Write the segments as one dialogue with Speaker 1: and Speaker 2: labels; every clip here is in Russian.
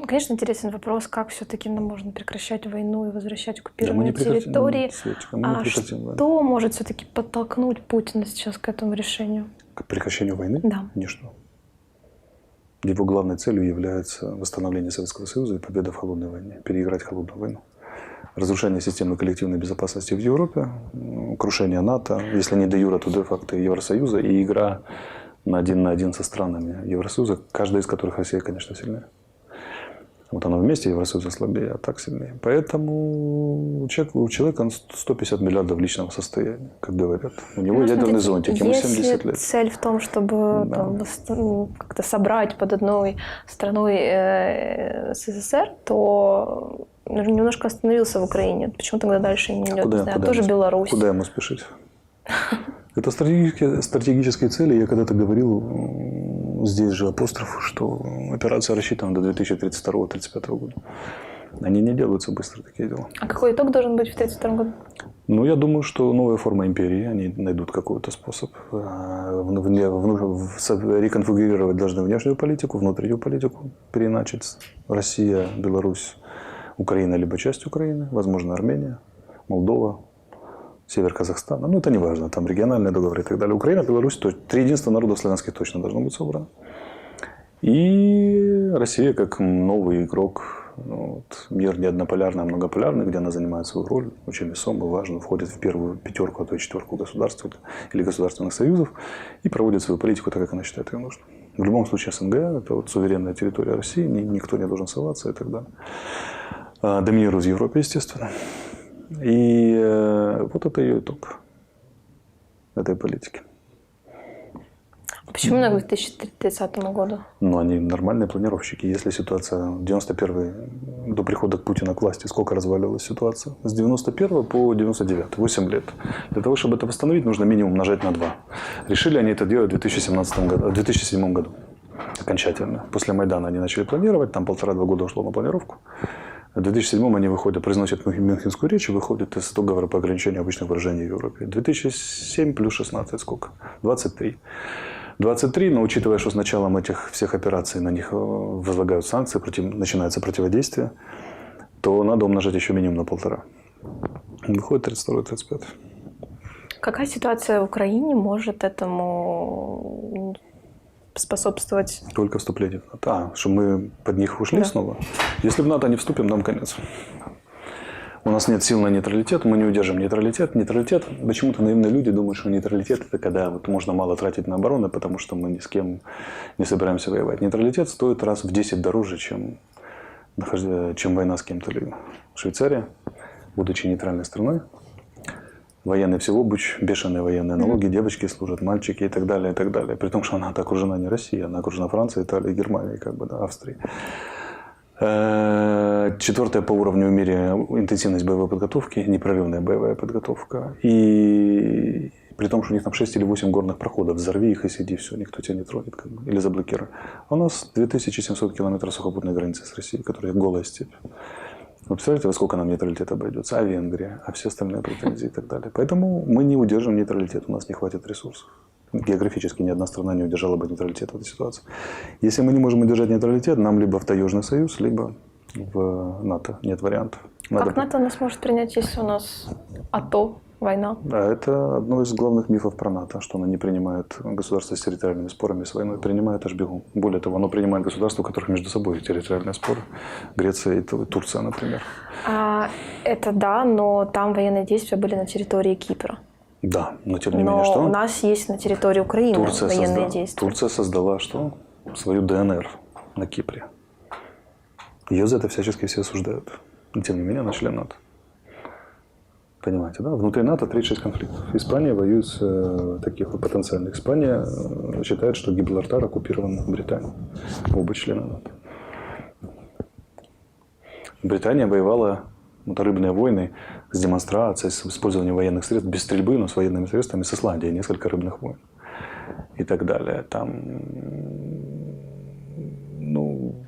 Speaker 1: Конечно, интересен вопрос, как все-таки нам можно прекращать войну и возвращать
Speaker 2: Да, мы
Speaker 1: оккупированные
Speaker 2: не прекратим,
Speaker 1: территории.
Speaker 2: Светочка, мы не прекратим войну.
Speaker 1: Что может все-таки подтолкнуть Путина сейчас к этому решению?
Speaker 2: К прекращению войны?
Speaker 1: Да.
Speaker 2: Ничто. Его главной целью является восстановление Советского Союза и победа в холодной войне, переиграть холодную войну. Разрушение системы коллективной безопасности в Европе, крушение НАТО, если не де юре, то де факто Евросоюза, и игра на один со странами Евросоюза, каждая из которых Россия, конечно, сильнее. Вот она вместе, Евросоюза слабее, а так сильнее. Поэтому у человека 150 миллиардов личного состояния, как говорят. У него ядерный зонтик, ему 70 лет.
Speaker 1: Цель в том, чтобы как-то собрать под одной страной СССР, то немножко остановился в Украине. Почему тогда дальше не идет?
Speaker 2: Куда
Speaker 1: тоже Беларусь.
Speaker 2: Куда ему спешить? Это стратегические цели. Я когда-то говорил, здесь же апостроф, что операция рассчитана до 2032-2035 года. Они не делаются быстро, такие дела.
Speaker 1: А какой итог должен быть в 1932 году?
Speaker 2: Ну, я думаю, что новая форма империи, они найдут какой-то способ. Реконфигурировать должны внешнюю политику, внутреннюю политику переначать. Россия, Беларусь, Украина, либо часть Украины, возможно, Армения, Молдова, север Казахстана. Ну, это не важно, там региональные договоры и так далее. Украина, Беларусь, то три единства народов славянских точно должно быть собрано. И Россия как новый игрок. Мир не однополярный, а многополярный, где она занимает свою роль, очень весомую, важную, входит в первую пятерку, а то и четверку государств или государственных союзов и проводит свою политику так, как она считает ее нужным. В любом случае СНГ – это вот суверенная территория России, никто не должен соваться и так далее. Доминирует в Европе, естественно. И вот это ее итог этой политики.
Speaker 1: Почему именно к 2030 году?
Speaker 2: Ну, они нормальные планировщики. Если ситуация 91-й, до прихода Путина к власти, сколько разваливалась ситуация? С 91 по 99, 8 лет. Для того, чтобы это восстановить, нужно минимум умножать на 2. Решили они это делать в 2007 году. Окончательно. После Майдана они начали планировать, там 1,5-2 года ушло на планировку. В 2007 они выходят, произносят Мюнхенскую речь и выходят из договора по ограничению обычных выражений в Европе. 2007 плюс 16 сколько? 23. 23, но учитывая, что с началом этих всех операций на них возлагают санкции, начинается противодействие, то надо умножать еще минимум на 1,5. Выходит 32-35.
Speaker 1: Какая ситуация в Украине может этому способствовать?
Speaker 2: Только вступление в НАТО. Что мы под них ушли снова? Если в НАТО не вступим, нам конец. У нас нет сил на нейтралитет, мы не удержим нейтралитет. Нейтралитет, почему-то наивные люди думают, что нейтралитет – это когда вот можно мало тратить на оборону, потому что мы ни с кем не собираемся воевать. Нейтралитет стоит раз в 10 дороже, чем война с кем-то. Швейцария, будучи нейтральной страной, военные всего буч, бешеные военные налоги, девочки служат, мальчики и так далее, и так далее. При том, что она окружена не Россией, она окружена Францией, Италией, Германией, Австрией. 4-я по уровню в мире интенсивность боевой подготовки, непрерывная боевая подготовка. И при том, что у них там 6 или 8 горных проходов, взорви их и сиди, все, никто тебя не тронет или заблокирует. А у нас 2700 километров сухопутной границы с Россией, которая голая степь. Вы представляете, во сколько нам нейтралитет обойдется? А Венгрия, а все остальные претензии и так далее. Поэтому мы не удержим нейтралитет, у нас не хватит ресурсов. Географически ни одна страна не удержала бы нейтралитет в этой ситуации. Если мы не можем удержать нейтралитет, нам либо в Таежный союз, либо в НАТО. Нет вариантов.
Speaker 1: Как НАТО нас может принять, если у нас АТО, война?
Speaker 2: Да, это одно из главных мифов про НАТО, что оно не принимает государства с территориальными спорами с войной, принимает аж бегом. Более того, оно принимает государства, у которых между собой территориальные споры. Греция и Турция, например.
Speaker 1: Это да, но там военные действия были на территории Кипра.
Speaker 2: Да, но тем не менее, что?
Speaker 1: У нас есть на территории Украины военные действия.
Speaker 2: Турция создала что? Свою ДНР на Кипре. Ее за это всячески все осуждают. Но тем не менее, она член НАТО. Понимаете, да? Внутри НАТО 36 конфликтов. Испания воюет с таких вот потенциальных. Испания считает, что Гибралтар оккупирован Британией. Оба члена НАТО. Британия воевала рыбные войны с демонстрацией, с использованием военных средств, без стрельбы, но с военными средствами с Исландией, несколько рыбных войн и так далее. Там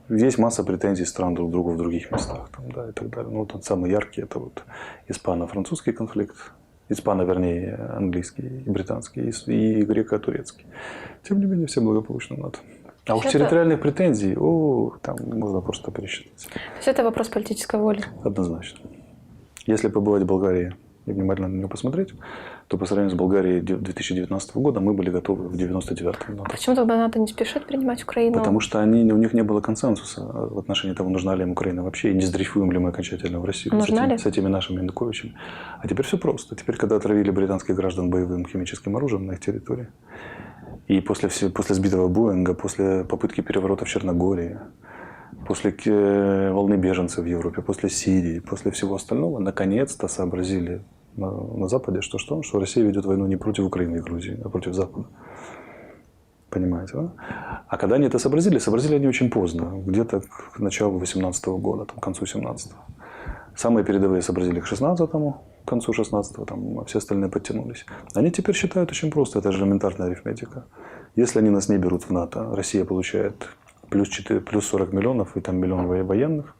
Speaker 2: есть масса претензий стран друг к другу в других местах там, да, и так далее. Ну, вот самый яркий – это вот испано-французский конфликт, английский и британский, и греко-турецкий. Тем не менее, все благополучно НАТО. А уж
Speaker 1: Это-
Speaker 2: территориальных претензий, там можно просто пересчитать.
Speaker 1: То есть это вопрос политической воли.
Speaker 2: Однозначно. Если побывать в Болгарии и внимательно на нее посмотреть, то по сравнению с Болгарией 2019 года мы были готовы в 99-м.
Speaker 1: А почему тогда НАТО не спешит принимать Украину?
Speaker 2: Потому что у них не было консенсуса в отношении того, нужна ли им Украина вообще, и не сдрейфуем ли мы окончательно в Россию
Speaker 1: Нужна ли?
Speaker 2: с этими нашими Януковичами. А теперь все просто. Теперь, когда отравили британских граждан боевым химическим оружием на их территории, и после сбитого Боинга, после попытки переворота в Черногории, после волны беженцев в Европе, после Сирии, после всего остального, наконец-то сообразили на Западе, что Россия ведет войну не против Украины и Грузии, а против Запада. Понимаете, да? А когда они это сообразили они очень поздно, где-то к началу 18 года, к концу 17-го. Самые передовые сообразили к 16-му, к концу 16-го, а все остальные подтянулись. Они теперь считают очень просто, это же элементарная арифметика. Если они нас не берут в НАТО, Россия получает плюс 40 миллионов и там миллион военных.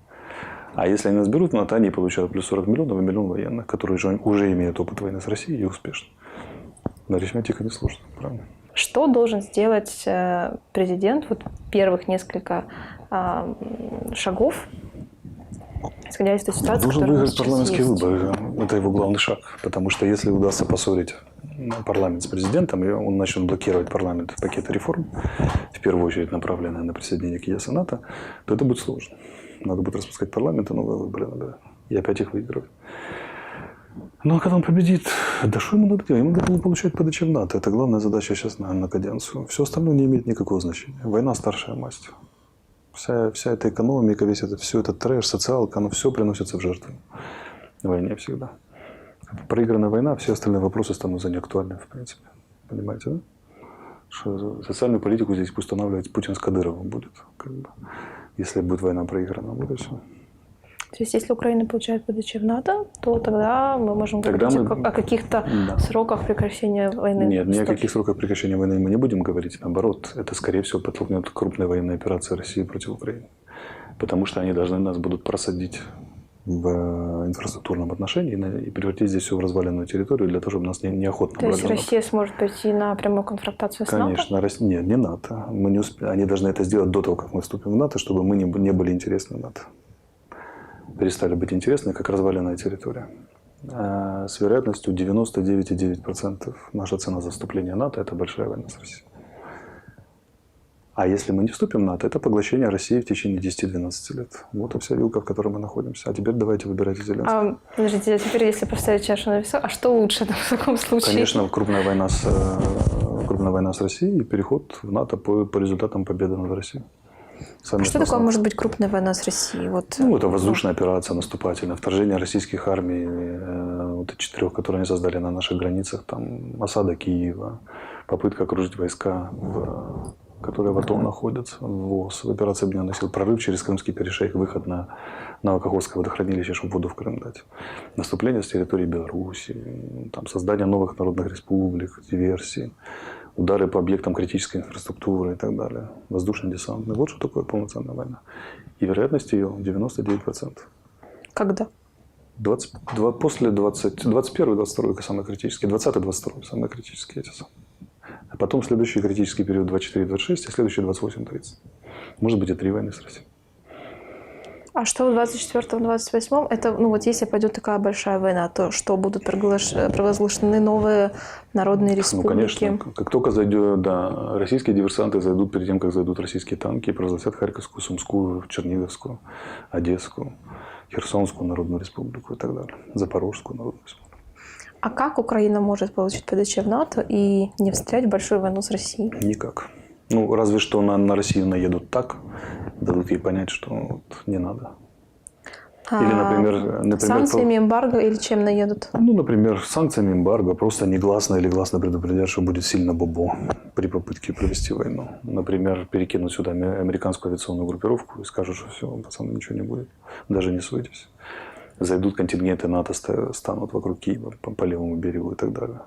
Speaker 2: А если они нас берут в НАТО, они получают плюс 40 миллионов и миллион военных, которые уже имеют опыт войны с Россией и успешно. Арифметика несложная, правильно?
Speaker 1: Что должен сделать президент, первых несколько шагов, исходя из той ситуации,
Speaker 2: Должен
Speaker 1: которая у нас
Speaker 2: выиграть
Speaker 1: сейчас
Speaker 2: парламентские
Speaker 1: есть?
Speaker 2: выборы. Это его главный шаг. Потому что если удастся поссорить парламент с президентом, и он начнет блокировать парламент пакеты реформ, в первую очередь направленные на присоединение к ЕС и НАТО, то это будет сложно. Надо будет распускать парламент и новые выборы надо. И опять их выигрывать. Ну, а когда он победит, да что ему надо делать? Ему надо получать ПДЧ в НАТО. Это главная задача сейчас на каденцию. Все остальное не имеет никакого значения. Война – старшая масть. Вся эта экономика, все этот трэш, социалка, оно все приносится в жертву. В войне всегда. Проигранная война, все остальные вопросы становятся неактуальными, в принципе. Понимаете, да? Что социальную политику здесь устанавливать Путин с Кадыровым будет. Если будет война проиграна, вот и все.
Speaker 1: То есть, если Украина получает ПДЧ в НАТО, то тогда мы можем говорить о каких-то сроках прекращения войны.
Speaker 2: Нет, ни о каких сроках прекращения войны мы не будем говорить. Наоборот, это, скорее всего, подтолкнет крупные военные операции России против Украины. Потому что они должны нас будут просадить в инфраструктурном отношении и превратить здесь все в разваленную территорию для того, чтобы нас неохотно брали.
Speaker 1: То есть Россия сможет пойти на прямую конфронтацию с НАТО?
Speaker 2: Конечно. Нет, не НАТО. Мы не они должны это сделать до того, как мы вступим в НАТО, чтобы мы не были интересны НАТО. Перестали быть интересны, как разваленная территория. С вероятностью 99,9% наша цена за вступление в НАТО – это большая война с Россией. А если мы не вступим в НАТО, это поглощение России в течение 10-12 лет. Вот и вся вилка, в которой мы находимся. А теперь давайте выбирайте Зеленского.
Speaker 1: Подождите, а теперь если поставить чашу на весах, а что лучше в таком случае?
Speaker 2: Конечно, крупная война с Россией и переход в НАТО по результатам победы над Россией.
Speaker 1: Что такое может быть крупная война с Россией?
Speaker 2: Это воздушная операция наступательная, вторжение российских армий, 4, которые они создали на наших границах, осада Киева, попытка окружить войска, которые в АТО находятся, ВОЗ, в операции Объединенных сил, прорыв через Крымский перешейк, выход на Новокаховское водохранилище, чтобы воду в Крым дать, наступление с территории Беларуси, создание новых народных республик, диверсии, удары по объектам критической инфраструктуры и так далее, воздушно-десантный. Вот что такое полноценная война. И вероятность ее 99%.
Speaker 1: Когда?
Speaker 2: После 21-22 самые критические, 20-22 самые критические эти самые. А потом следующий критический период 24-26, и следующий 28-30. Может быть и 3 войны с Россией.
Speaker 1: А что в 24-28? Это, если пойдет такая большая война, то что будут провозглашены новые народные республики?
Speaker 2: Конечно. Как только зайдет, российские диверсанты зайдут перед тем, как зайдут российские танки, и провозгласят Харьковскую, Сумскую, Черниговскую, Одесскую, Херсонскую народную республику и так далее. Запорожскую народную республику.
Speaker 1: А как Украина может получить ПДЧ в НАТО и не встрять в большую войну с Россией?
Speaker 2: Никак. Разве что на Россию наедут так, дадут ей понять, что не надо. Или, например,
Speaker 1: санкциями, эмбарго или чем наедут?
Speaker 2: Например, санкциями, эмбарго, просто негласно или гласно предупредят, что будет сильно бобо при попытке провести войну. Например, перекинуть сюда американскую авиационную группировку и скажут, что все, пацаны, ничего не будет, даже не суетесь. Зайдут контингенты НАТО, станут вокруг Киева по левому берегу и так далее.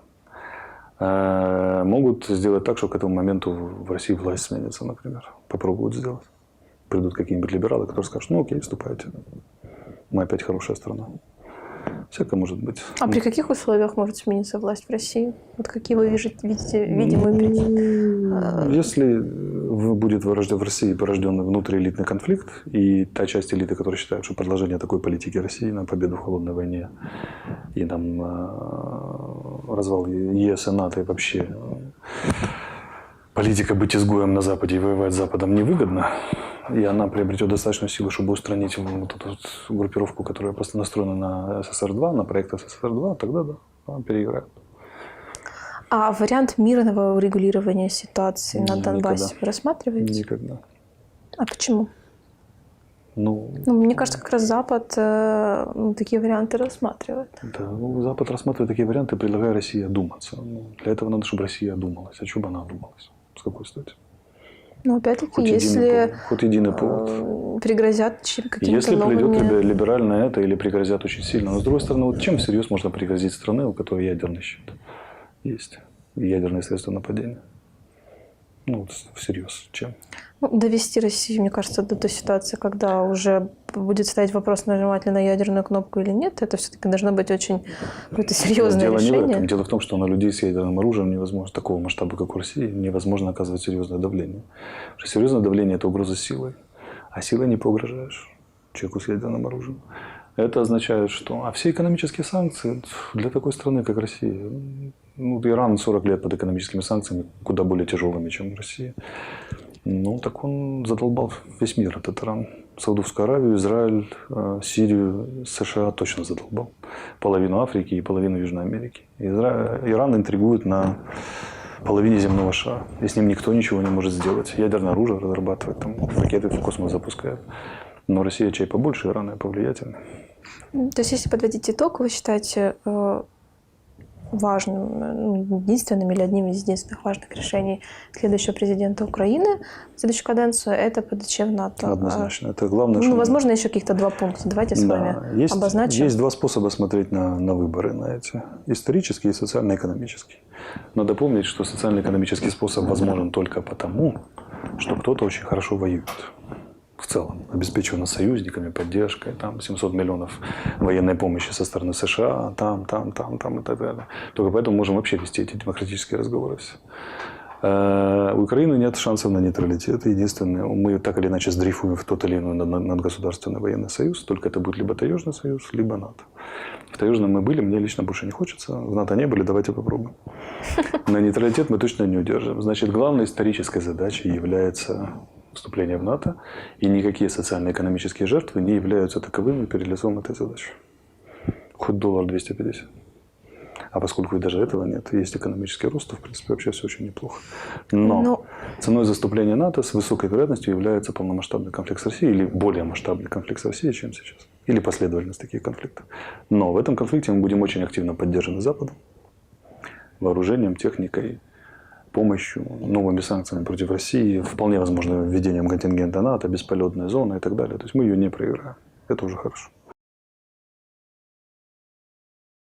Speaker 2: Могут сделать так, что к этому моменту в России власть сменится, например. Попробуют сделать. Придут какие-нибудь либералы, которые скажут, окей, вступайте. Мы опять хорошая страна. Всякое может быть.
Speaker 1: А при каких условиях может смениться власть в России? Какие вы видите видимые причины?
Speaker 2: Если будет в России порожден внутриэлитный конфликт, и та часть элиты, которая считает, что продолжение такой политики России на победу в холодной войне и там развал ЕС и НАТО, и вообще политика быть изгоем на Западе и воевать с Западом невыгодна, и она приобретет достаточную силу, чтобы устранить вот эту вот группировку, которая просто настроена на СССР-2, на проект СССР-2, тогда да, она переиграет.
Speaker 1: А вариант мирного урегулирования ситуации на Донбассе
Speaker 2: Никогда.
Speaker 1: вы рассматриваете?
Speaker 2: Никогда.
Speaker 1: А почему?
Speaker 2: Ну,
Speaker 1: Мне кажется, как раз Запад такие варианты рассматривает.
Speaker 2: да, Запад рассматривает такие варианты, предлагая России одуматься. Для этого надо, чтобы Россия одумалась. А чего бы она одумалась? С какой стати?
Speaker 1: Но опять-таки,
Speaker 2: Хоть единый повод.
Speaker 1: Пригрозят какими-то
Speaker 2: Если
Speaker 1: новыми...
Speaker 2: придет либеральное это или пригрозят очень сильно. Но с другой стороны, вот чем всерьез можно пригрозить стране, у которой ядерный щит есть? И ядерные средства нападения. Ну, вот всерьез. Чем?
Speaker 1: Довести Россию, мне кажется, до той ситуации, когда уже будет стоять вопрос, нажимать ли на ядерную кнопку или нет, это все-таки должно быть очень какое-то серьезное
Speaker 2: Дело
Speaker 1: решение.
Speaker 2: не в этом. Дело в том, что на людей с ядерным оружием невозможно, такого масштаба, как у России, невозможно оказывать серьезное давление. Потому что серьезное давление – это угроза силой. А силой не поугрожаешь человеку с ядерным оружием. Это означает, что... А все экономические санкции для такой страны, как Россия... Ну, Иран 40 лет под экономическими санкциями, куда более тяжелыми, чем Россия. Ну, так он задолбал весь мир, этот Иран. Саудовскую Аравию, Израиль, Сирию, США точно задолбал. Половину Африки и половину Южной Америки. Иран интригует на половине земного шара. И с ним никто ничего не может сделать. Ядерное оружие разрабатывает, там, ракеты в космос запускает. Но Россия чай побольше Ирана и повлиятельнее.
Speaker 1: То есть, если подводить итог, вы считаете важным, единственным или одним из единственных важных решений следующего президента Украины в следующую каденцию – это ПДЧ в НАТО?
Speaker 2: Однозначно. Это главное, что...
Speaker 1: возможно, еще каких-то два пункта. Давайте с вами обозначим.
Speaker 2: Есть два способа смотреть на выборы, на эти. Исторический и социально-экономический. Надо помнить, что социально-экономический способ возможен только потому, что кто-то очень хорошо воюет. В целом, обеспечивано союзниками, поддержкой, там 700 миллионов военной помощи со стороны США, там и так далее. Только поэтому можем вообще вести эти демократические разговоры все. У Украины нет шансов на нейтралитет. Единственное, мы так или иначе сдрейфуем в тот или иной надгосударственный военный союз, только это будет либо таежный союз, либо НАТО. В таежном мы были, мне лично больше не хочется. В НАТО не были, давайте попробуем. На нейтралитет мы точно не удержим. Значит, главной исторической задачей является вступление в НАТО, и никакие социально-экономические жертвы не являются таковыми перед лицом этой задачи. Хоть доллар 250. А поскольку и даже этого нет, есть экономический рост, то, в принципе, вообще все очень неплохо. Но ценой заступления НАТО с высокой вероятностью является полномасштабный конфликт с Россией или более масштабный конфликт с Россией, чем сейчас. Или последовательность таких конфликтов. Но в этом конфликте мы будем очень активно поддержаны Западом, вооружением, техникой, помощью, новыми санкциями против России, вполне возможно введением контингента НАТО, бесполетной зоны и так далее. То есть мы ее не проиграем. Это уже хорошо.